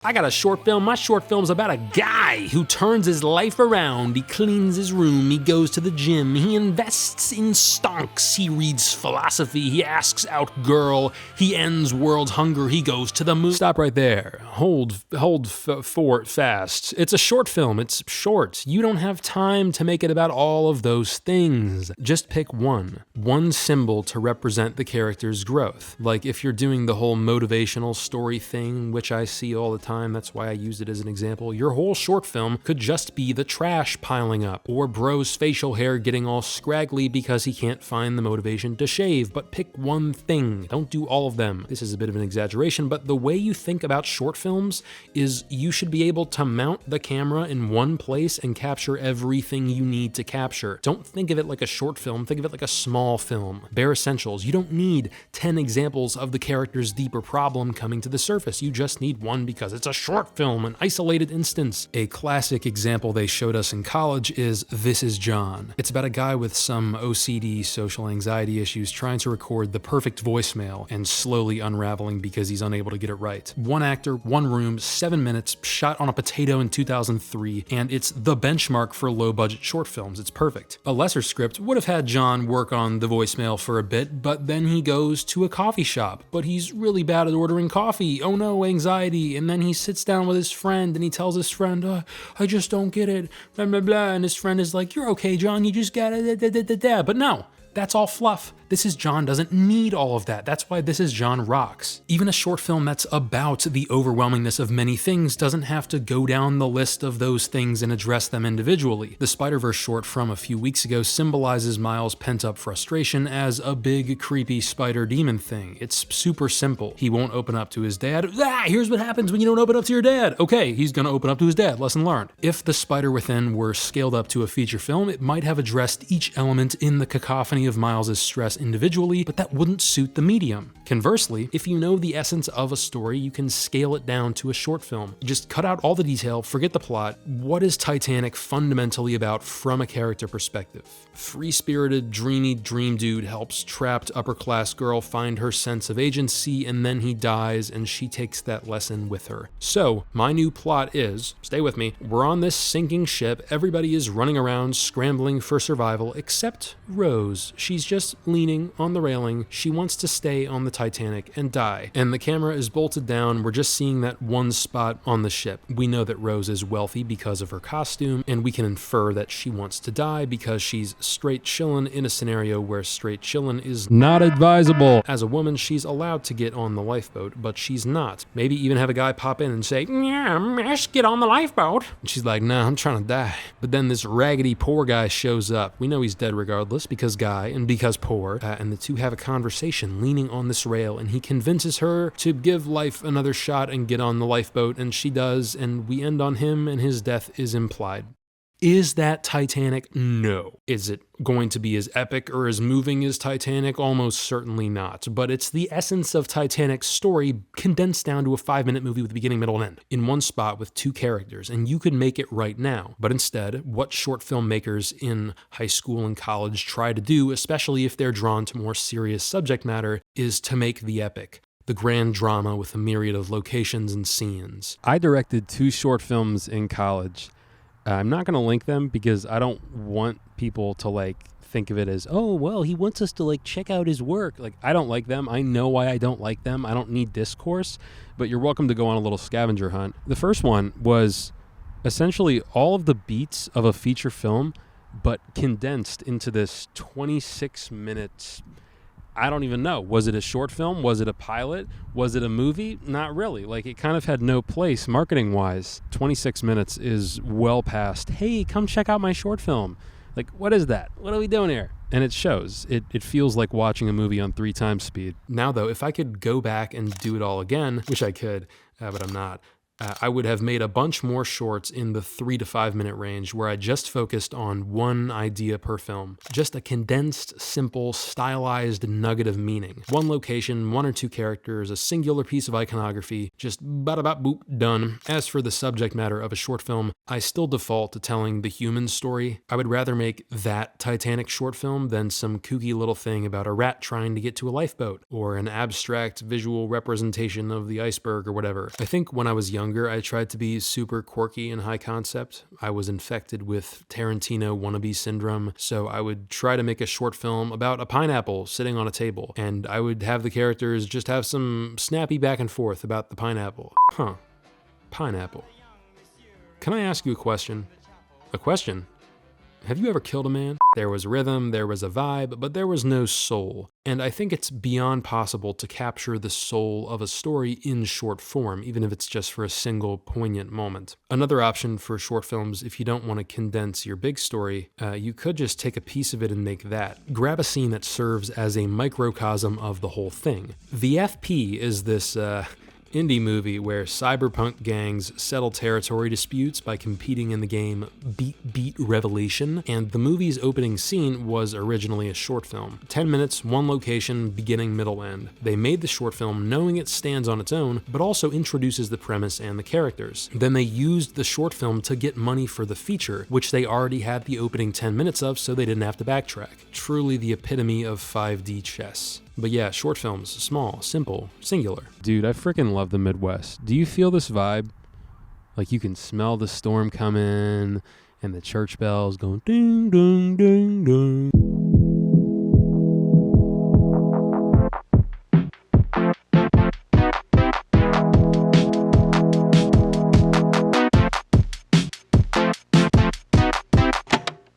I got a short film. My short film's about a guy who turns his life around. He cleans his room, he goes to the gym, he invests in stonks, he reads philosophy, he asks out girl, he ends world hunger, he goes to the moon. Stop right there. Hold for it fast. It's a short film. It's short. You don't have time to make it about all of those things. Just pick one symbol to represent the character's growth. Like if you're doing the whole motivational story thing, which I see all the time, that's why I used it as an example, your whole short film could just be the trash piling up, or bro's facial hair getting all scraggly because he can't find the motivation to shave. But pick one thing. Don't do all of them. This is a bit of an exaggeration, but the way you think about short films is you should be able to mount the camera in one place and capture everything you need to capture. Don't think of it like a short film, think of it like a small film. Bare essentials. You don't need 10 examples of the character's deeper problem coming to the surface. You just need one because it's a short film, an isolated instance. A classic example they showed us in college is This Is John. It's about a guy with some OCD, social anxiety issues, trying to record the perfect voicemail and slowly unraveling because he's unable to get it right. One actor, one room, 7 minutes, shot on a potato in 2003, and it's the benchmark for low-budget short films. It's perfect. A lesser script would have had John work on the voicemail for a bit, but then he goes to a coffee shop, but he's really bad at ordering coffee. Oh no, anxiety. And then he sits down with his friend and he tells his friend, I just don't get it, blah, blah, blah. And his friend is like, you're okay, John, you just got it, da, da, da, da. But no, that's all fluff. This Is John doesn't need all of that. That's why This Is John rocks. Even a short film that's about the overwhelmingness of many things doesn't have to go down the list of those things and address them individually. The Spider-Verse short from a few weeks ago symbolizes Miles' pent-up frustration as a big, creepy spider demon thing. It's super simple. He won't open up to his dad. Here's what happens when you don't open up to your dad. Okay, he's gonna open up to his dad. Lesson learned. If The Spider Within were scaled up to a feature film, it might have addressed each element in the cacophony of Miles' stress individually, but that wouldn't suit the medium. Conversely, if you know the essence of a story, you can scale it down to a short film. Just cut out all the detail, forget the plot. What is Titanic fundamentally about from a character perspective? Free-spirited, dreamy dream dude helps trapped upper-class girl find her sense of agency, and then he dies and she takes that lesson with her. So, my new plot is, stay with me, we're on this sinking ship, everybody is running around scrambling for survival except Rose. She's just leaning on the railing. She wants to stay on the Titanic and die. And the camera is bolted down. We're just seeing that one spot on the ship. We know that Rose is wealthy because of her costume, and we can infer that she wants to die because she's straight chillin' in a scenario where straight chillin' is not advisable. As a woman, she's allowed to get on the lifeboat, but she's not. Maybe even have a guy pop in and say, yeah, Mish, get on the lifeboat. And she's like, nah, I'm trying to die. But then this raggedy poor guy shows up. We know he's dead regardless because guy and because poor, and the two have a conversation leaning on this rail, and he convinces her to give life another shot and get on the lifeboat, and she does, and we end on him, and his death is implied. Is that Titanic? No. Is it going to be as epic or as moving as Titanic? Almost certainly not. But it's the essence of Titanic's story condensed down to a 5-minute movie with beginning, middle, and end in one spot with two characters, and you could make it right now. But instead, what short filmmakers in high school and college try to do, especially if they're drawn to more serious subject matter, is to make the epic. The grand drama with a myriad of locations and scenes. I directed 2 short films in college. I'm not going to link them because I don't want people to think of it as, oh, well, he wants us to check out his work. I don't like them. I know why I don't like them. I don't need discourse, but you're welcome to go on a little scavenger hunt. The first one was essentially all of the beats of a feature film, but condensed into this 26 minutes. I don't even know. Was it a short film? Was it a pilot? Was it a movie? Not really. It kind of had no place marketing-wise. 26 minutes is well past, hey, come check out my short film. What is that? What are we doing here? And it shows. It feels like watching a movie on 3 times speed. Now, though, if I could go back and do it all again, which I could, but I'm not, I would have made a bunch more shorts in the 3 to 5 minute range where I just focused on one idea per film. Just a condensed, simple, stylized nugget of meaning. One location, 1 or 2 characters, a singular piece of iconography, just bada boop, done. As for the subject matter of a short film, I still default to telling the human story. I would rather make that Titanic short film than some kooky little thing about a rat trying to get to a lifeboat, or an abstract visual representation of the iceberg or whatever. I think when I was younger, younger, I tried to be super quirky and high concept. I was infected with Tarantino wannabe syndrome, so I would try to make a short film about a pineapple sitting on a table, and I would have the characters just have some snappy back and forth about the pineapple. Huh. Pineapple. Can I ask you a question? A question? Have you ever killed a man? There was rhythm, there was a vibe, but there was no soul. And I think it's beyond possible to capture the soul of a story in short form, even if it's just for a single poignant moment. Another option for short films, if you don't want to condense your big story, you could just take a piece of it and make that. Grab a scene that serves as a microcosm of the whole thing. The FP is this, indie movie where cyberpunk gangs settle territory disputes by competing in the game Beat Revelation, and the movie's opening scene was originally a short film. 10 minutes, one location, beginning, middle, end. They made the short film knowing it stands on its own, but also introduces the premise and the characters. Then they used the short film to get money for the feature, which they already had the opening 10 minutes of, so they didn't have to backtrack. Truly the epitome of 5D chess. But yeah, short films, small, simple, singular. Dude, I freaking love the Midwest. Do you feel this vibe? Like you can smell the storm coming and the church bells going ding, ding, ding, ding.